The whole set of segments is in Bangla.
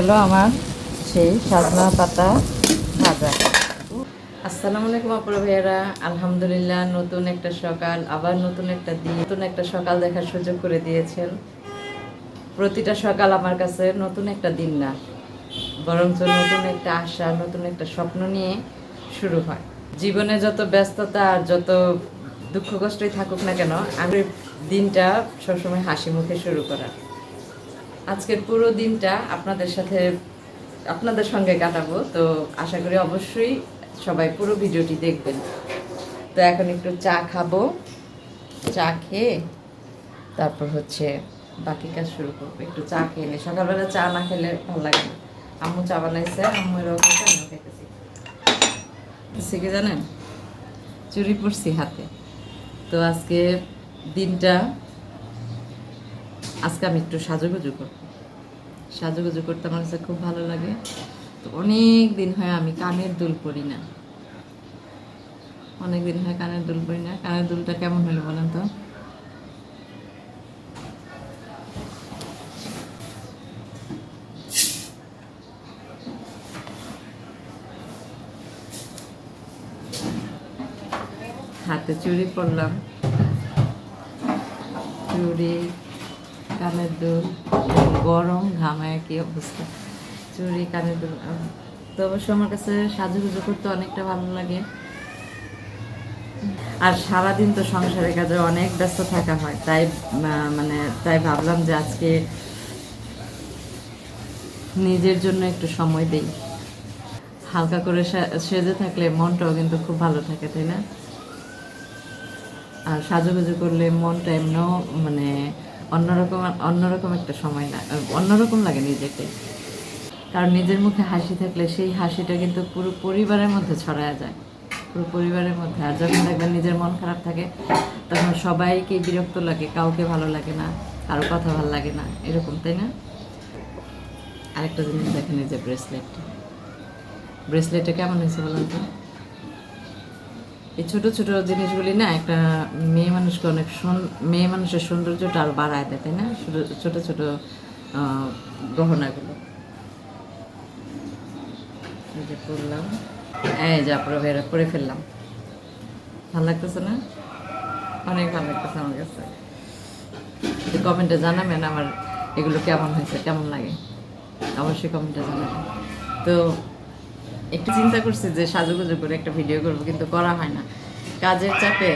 গেল আমার সেই সাজনা পাতা ভাজা। আসসালামু আলাইকুম আপুরা ভাইয়ারা, আলহামদুলিল্লাহ নতুন একটা সকাল, আবার নতুন একটা দিন, নতুন একটা সকাল দেখার সুযোগ করে দিয়েছেন। প্রতিটা সকাল আমার কাছে নতুন একটা দিন না, বরঞ্চ নতুন একটা আশা, নতুন একটা স্বপ্ন নিয়ে শুরু হয়। জীবনে যত ব্যস্ততা আর যত দুঃখ কষ্টই থাকুক না কেন, আগের দিনটা সবসময় হাসি মুখে শুরু করা। আজকের পুরো দিনটা আপনাদের সঙ্গে কাটাবো, তো আশা করি অবশ্যই সবাই পুরো ভিডিওটি দেখবেন। তো এখন একটু চা খাবো, চা খেয়ে তারপর বাকি কাজ শুরু করবো। একটু চা খেয়ে নিই, সকালবেলা চা না খেলে ভালো লাগে না। আম্মু চা বানাইছে, আম্মু এরকম খাইছে, আমিও খাইতেছি। কি জানেন, চুরি পড়ছি হাতে। তো আজকে আমি একটু সাজুগুজু করতে আমার কাছে খুব ভালো লাগে। তো অনেক দিন হয় আমি কানের দুল পরি না, কানের দুলটা কেমন হলো বলেন তো? হাতে চুড়ি পরলাম, চুড়ি, কানের দুল, গরম ঘামায় কি অবস্থা, চুড়ি, কানের দুল। তো অবশ্য আমার কাছে সাজুগুজু করতে অনেকটা ভালো লাগে। আর সারাদিন তো সংসারের কাজে অনেক ব্যস্ত থাকা হয়, তাই ভাবলাম যে আজকে নিজের জন্য একটু সময় দেই। হালকা করে সেজে থাকলে মনটাও কিন্তু খুব ভালো থাকে, তাই না? আর সাজুগুজু করলে মনটা এমনও অন্যরকম একটা সময় না, অন্যরকম লাগে নিজেকে। কারণ নিজের মুখে হাসি থাকলে সেই হাসিটা কিন্তু পুরো পরিবারের মধ্যে ছড়ায় যায়, পুরো পরিবারের মধ্যে। আর যখন দেখবেন নিজের মন খারাপ থাকে, তখন সবাইকে বিরক্ত লাগে, কাউকে ভালো লাগে না, কারো কথা ভালো লাগে না, এরকম, তাই না? আরেকটা জিনিস দেখেন, এই যে ব্রেসলেটটা কেমন হয়েছে বলেন তো? এই ছোট ছোট জিনিসগুলি না একটা মেয়ে মানুষের সৌন্দর্যটা আরো বাড়ায় দেয়, তাই না? ছোট ছোট গহনাগুলো এই যে করলাম, এই যে আপনারা পরে ফেললাম। ভালো লাগতেছে না? অনেক ভালো লাগতেছে আমার কাছে। কমেন্টে জানাবেন আমার এগুলো কেমন হয়েছে, কেমন লাগে, অবশ্যই কমেন্টে জানাবেন। তো একটু চিন্তা করছি যে সাজুগুজু করে একটা ভিডিও করবো, কিন্তু করা হয় না, কাজের চাপে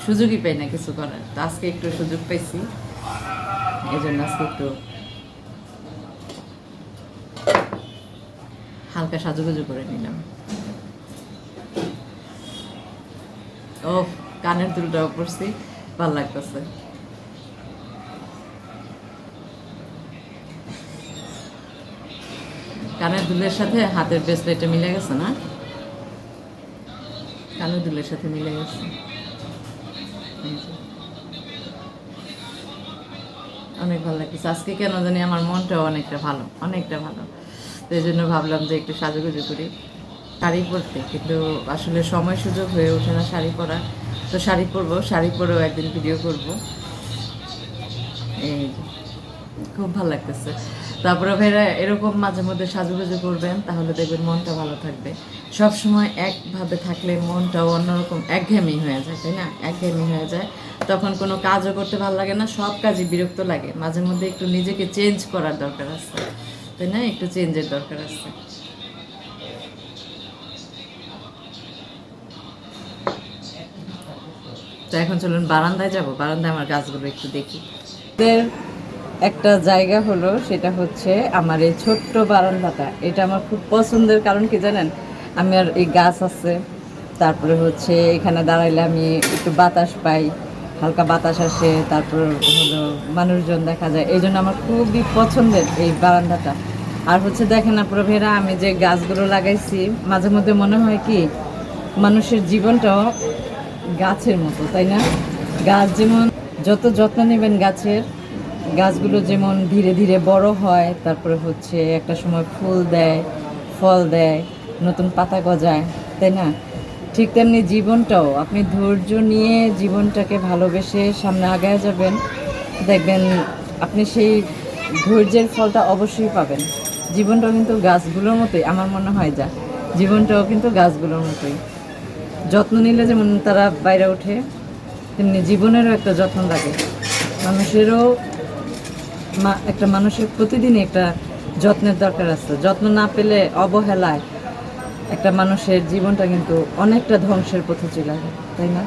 সুযোগই পাই না কিছু করার। তো আজকে একটু সুযোগ পাইছি, এই জন্য আজকে একটু হালকা সাজুগুজু করে নিলাম। ও, কানের দুলটাও পরছি, ভালো লাগতেছে। কানের দুলের সাথে হাতের ব্রেসলেটটা মিলে গেছে না? কানের দুলের সাথে মিলে গেছে, অনেক ভালো লাগছে আজকে। কেন জানি আমার মনটাও অনেকটা ভালো। তো এই জন্য ভাবলাম যে একটু সাজুগুজু করি, শাড়ি পরতে, কিন্তু আসলে সময় সুযোগ হয়ে ওঠে না শাড়ি পরা। তো শাড়ি পরেও একদিন ভিডিও করব। এই খুব ভালো লাগতেছে। তারপরে ভাইরা এরকম মাঝে মধ্যে সাজুগুজু করবেন, তাহলে দেখবেন মনটা ভালো থাকবে। সবসময় একভাবে থাকলে মনটাও অন্যরকম একঘেয়েমি হয়ে যায়, তাই না? একঘেয়েমি হয়ে যায়, তখন কোনো কাজও করতে ভালো লাগে না, সব কাজই বিরক্ত লাগে। মাঝে মধ্যে একটু নিজেকে চেঞ্জ করার দরকার আছে, তাই না? একটু চেঞ্জের দরকার আছে। তো এখন চলুন বারান্দায় যাব, বারান্দায় আমার গাছগুলো একটু দেখি। একটা জায়গা হলো, সেটা হচ্ছে আমার এই ছোট্ট বারান্দাটা। এটা আমার খুব পছন্দের, কারণ কি জানেন, আমি আর এই গাছ আছে, তারপরে এখানে দাঁড়াইলে আমি একটু বাতাস পাই, হালকা বাতাস আসে, তারপর হলো মানুষজন দেখা যায়, এই জন্য আমার খুবই পছন্দের এই বারান্দাটা। আর দেখেন আপনারা ভাইরা, আমি যে গাছগুলো লাগাইছি, মাঝে মধ্যে মনে হয় কি মানুষের জীবনটাও গাছের মতো, তাই না? গাছ যেমন যত যত্ন নেবেন গাছগুলো যেমন ধীরে ধীরে বড় হয়, তারপরে একটা সময় ফুল দেয়, ফল দেয়, নতুন পাতা গজায়, তাই না? ঠিক তেমনি জীবনটাও আপনি ধৈর্য নিয়ে জীবনটাকে ভালোবেসে সামনে আগায় যাবেন, দেখবেন আপনি সেই ধৈর্যের ফলটা অবশ্যই পাবেন। জীবনটাও কিন্তু গাছগুলোর মতোই আমার মনে হয়, যা জীবনটাও কিন্তু গাছগুলোর মতোই। যত্ন নিলে যেমন তারা বাইরে ওঠে, তেমনি জীবনেরও একটা যত্ন লাগে। মানুষেরও একটা মানুষের প্রতিদিনই একটা যত্নের দরকার আছে। যত্ন না পেলে অবহেলায় একটা মানুষের জীবনটা কিন্তু অনেকটা ধ্বংসের পথে চলে যায়, তাই না?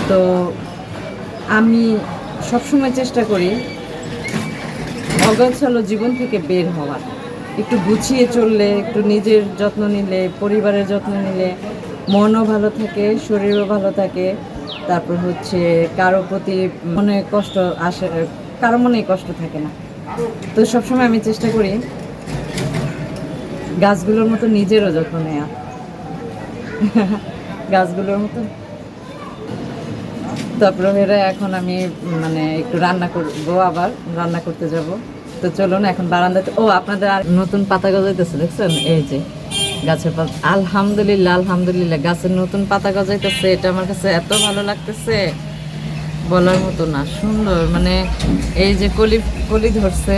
তো আমি সবসময় চেষ্টা করি অগোছালো জীবন থেকে বের হওয়ার। একটু গুছিয়ে চললে, একটু নিজের যত্ন নিলে, পরিবারের যত্ন নিলে মনও ভালো থাকে, শরীরও ভালো থাকে। তারপর হচ্ছে কারো প্রতি মনে কষ্ট আসে, কারো মনেই কষ্ট থাকে না। তো সবসময় আমি চেষ্টা করি গাছগুলোর মতো নিজেরও যত্ন নেওয়া। গাছগুলোর মতো। তারপরে এখন আমি মানে একটু রান্না করবো, আবার রান্না করতে যাব। তো চলুন এখন বারান্দাতে। ও, আপনাদের আর নতুন পাতা গজাইতেছে দেখছেন? এই যে গাছের পাতা, আলহামদুলিল্লাহ আলহামদুলিল্লাহ গাছের নতুন পাতা গজাইতেছে। এটা আমার কাছে এত ভালো লাগতেছে, বলার মতো না। সুন্দর, মানে এই যে কলি কলি ধরছে,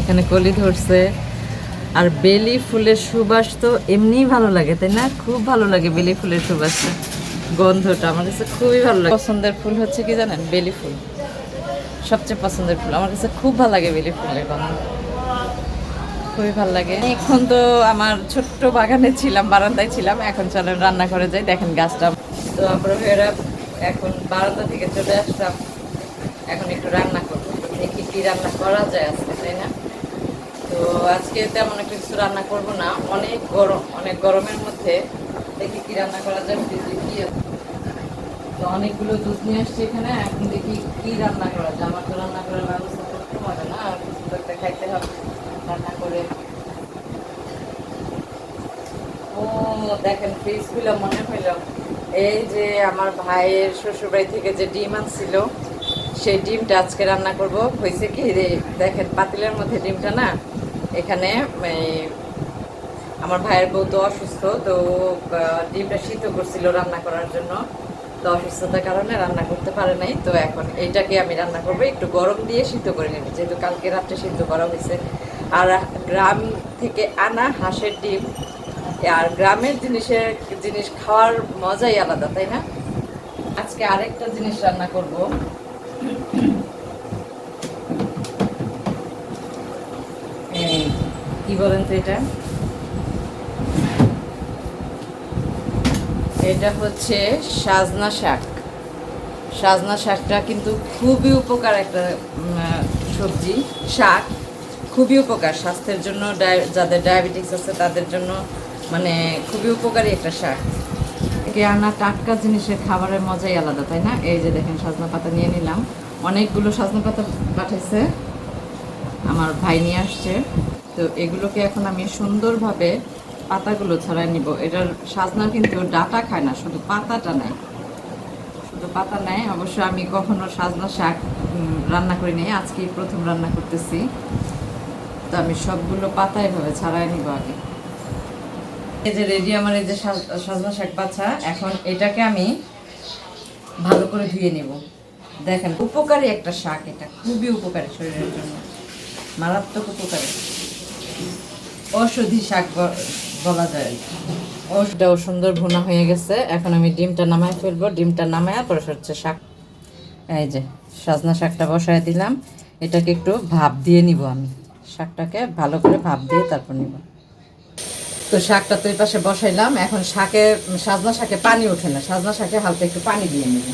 এখানে কলি ধরছে। আর বেলি ফুলের সুবাস তো এমনিই ভালো লাগে, তাই না? খুব ভালো লাগে বেলি ফুলের সুবাসটা, গন্ধটা আমার কাছে খুবই ভালো লাগে। পছন্দের ফুল হচ্ছে কি জানেন? বেলি ফুল সবচেয়ে পছন্দের ফুল আমার কাছে। খুব ভালো লাগে বেলি ফুলের গন্ধ, খুবই ভালো লাগে। এখন তো আমার ছোট্ট বাগানে ছিলাম, বারান্দায় ছিলাম। এখন চলেন রান্না করে যাই। দেখেন গাছটা। তো আমরা এখন বারান্দা থেকে চলে আসলাম। এখন একটু রান্না করবো, দেখি কি রান্না করা যায় আজকে, তাই না? তো আজকে তেমন একটা কিছু রান্না করব না, অনেক গরম, অনেক গরমের মধ্যে দেখি কি রান্না করা যায়। ফ্রিজে কি আছে, তো অনেকগুলো দুধ নিয়ে আসছি এখানে। এখন দেখি কি রান্না করা যায়। আমার তো রান্না করার ব্যবস্থা করতে হবে না, আর কিছু তো একটা খাইতে হবে রান্না করে। ও দেখেন, ফ্রিজগুলো মনে হইল এই যে আমার ভাইয়ের শ্বশুরবাড়ি থেকে যে ডিম আনছিল, সেই ডিমটা আজকে রান্না করব। হয়েছে কি রে, দেখেন পাতিলের মধ্যে ডিমটা না, এখানে আমার ভাইয়ের বউ তো অসুস্থ, তো ডিমটা সিদ্ধ করছিল রান্না করার জন্য। তো অসুস্থতার কারণে রান্না করতে পারে নাই। তো এখন এইটাকে আমি রান্না করবো, একটু গরম দিয়ে সিদ্ধ করে নেব, যেহেতু কালকে রাত্রে সিদ্ধ করা হয়েছে। আর গ্রাম থেকে আনা হাঁসের ডিম, আর গ্রামের জিনিস খাওয়ার মজাই আলাদা, তাই না? আজকে আরেকটা জিনিস রান্না করব। কি বলেন তো এটা? এটা হচ্ছে সাজনা শাক। সাজনা শাকটা কিন্তু খুবই উপকার একটা সবজি, শাক। খুবই উপকার স্বাস্থ্যের জন্য, যাদের ডায়াবেটিস আছে তাদের জন্য মানে খুবই উপকারী একটা শাক। একে আনা টাটকা জিনিসের খাবারের মজাই আলাদা, তাই না? এই যে দেখেন সাজনা পাতা নিয়ে নিলাম, অনেকগুলো সাজনা পাতা পাঠাইছে আমার ভাই, নিয়ে আসছে। তো এগুলোকে এখন আমি সুন্দরভাবে পাতাগুলো ছাড়াই নিব। এটার সাজনা কিন্তু ডাটা খায় না, শুধু পাতাটা নেয়, শুধু পাতা নেয়। অবশ্য আমি কখনো সাজনা শাক রান্না করি নাই, আজকেই প্রথম রান্না করতেছি। তো আমি সবগুলো পাতা এভাবে ছাড়াই নিব আগে। এই যে রেডি আমার এই যে সাজনা শাক বাছা। এখন এটাকে আমি ভালো করে ধুয়ে নেব। দেখেন উপকারী একটা শাক, এটা খুবই উপকারী শরীরের জন্য, মারাত্মক উপকারী, ঔষধি শাক বলা যায়। ওটাও সুন্দর ভুনা হয়ে গেছে। এখন আমি ডিমটা নামায় ফেলবো। ডিমটা নামায় পরে হচ্ছে শাক, এই যে সজনা শাকটা বসায় দিলাম। এটাকে একটু ভাপ দিয়ে নিব আমি, শাকটাকে ভালো করে ভাপ দিয়ে তারপর নিব। তো শাকটা তো এই পাশে বসাইলাম। এখন সাজনা শাকে পানি ওঠে না, সাজনা শাকে হালকা একটু পানি দিয়ে নিব।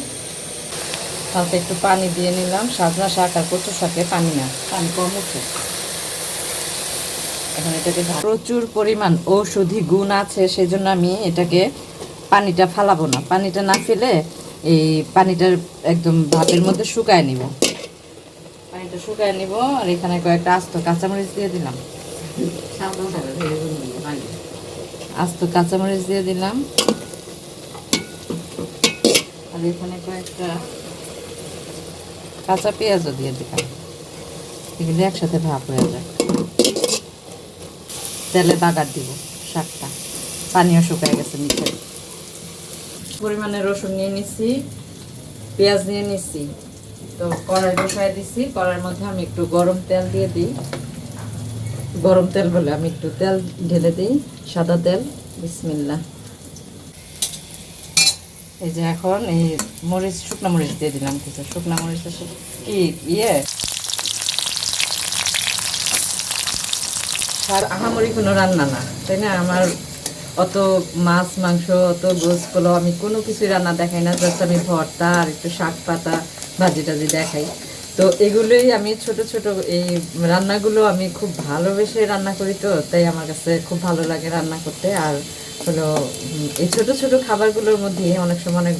হালকা একটু পানি দিয়ে নিলাম। সাজনা শাক আর কচু শাকে পানি না, পানি কম ওঠে। এখন এটাকে প্রচুর পরিমাণ ঔষধি গুণ আছে, সেই জন্য আমি এটাকে পানিটা ফালাবো না। পানিটা না ফেলে এই পানিটার একদম ভাতের মধ্যে শুকায় নিব। পানিটা শুকায় নিব। আর এখানে কয়েকটা আস্ত কাঁচামরিচ দিয়ে দিলাম, আস্ত কাঁচামরিচ দিয়ে দিলাম। আর এখানে কয়েকটা কাঁচা পেঁয়াজও দিয়ে দিলাম। এগুলো একসাথে ভাপ হয়ে যায়। তেলে বাগার দিব শাকটা, পানিও শুকায় গেছে নিচে। পরিমাণে রসুন নিয়ে নিচ্ছি, পেঁয়াজ নিয়ে নিচ্ছি, তো কড়াই বসায় দিছি, কড়াইয়ের মধ্যে আমি একটু গরম তেল দিয়ে দিই। গরম তেল বলে আমি একটু তেল ঢেলে দিই, সাদা তেল। বিসমিল্লাহ। এই যে এখন এই মরিচ, শুকনা মরিচ দিয়ে দিলাম কিছু। শুকনা মরিচ কি আর আহামরি কোনো রান্না না, তাই না? আমার অত মাছ মাংস, অত গোস পোলাও আমি কোনো কিছুই রান্না দেখাই না। জাস্ট আমি ভর্তা আর একটু শাক পাতা ভাজি টাজি দেখাই। তো এগুলোই আমি ছোট ছোট এই রান্নাগুলো আমি খুব ভালোবেসে রান্না করি, তো তাই আমার কাছে খুব ভালো লাগে রান্না করতে। আর হলো এই ছোট ছোট খাবারগুলোর মধ্যে অনেক সময় অনেক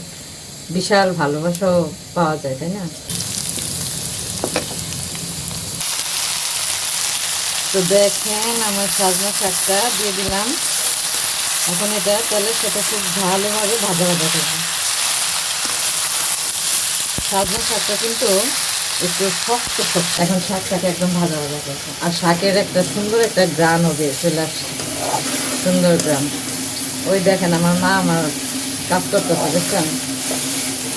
বিশাল ভালোবাসাও পাওয়া যায়, তাই না? তো দেখেন আমার সাজনা শাকটা দিয়ে দিলাম। এখন এটা তেলের সাথে খুব ভালোভাবে ভাজা ভাজা করবো। সাজনা শাকটা কিন্তু একটু শক্ত শক্ত। এখন শাকটাকে একদম ভাজা ভাজা করবো। আর শাকের একটা সুন্দর একটা গ্রান হবে, চলে আসছে সুন্দর গ্রান। ওই দেখেন আমার মা আমার কাজ করতেছে, দেখছেন?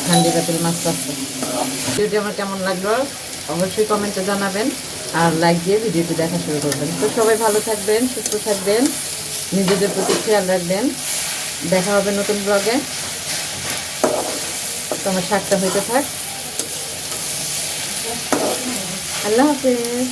হান্ডি পাতিল মাছ পাচ্ছে। ভিডিওটি আমার কেমন লাগলো অবশ্যই কমেন্টে জানাবেন, আর লাইক দিয়ে ভিডিওটি দেখা শুরু করবেন। তো সবাই ভালো থাকবেন, সুস্থ থাকবেন, নিজেদের প্রতি খেয়াল রাখবেন। দেখা হবে নতুন ব্লগে। তোমার শাকটা হইতে থাক। আল্লাহ হাফেজ।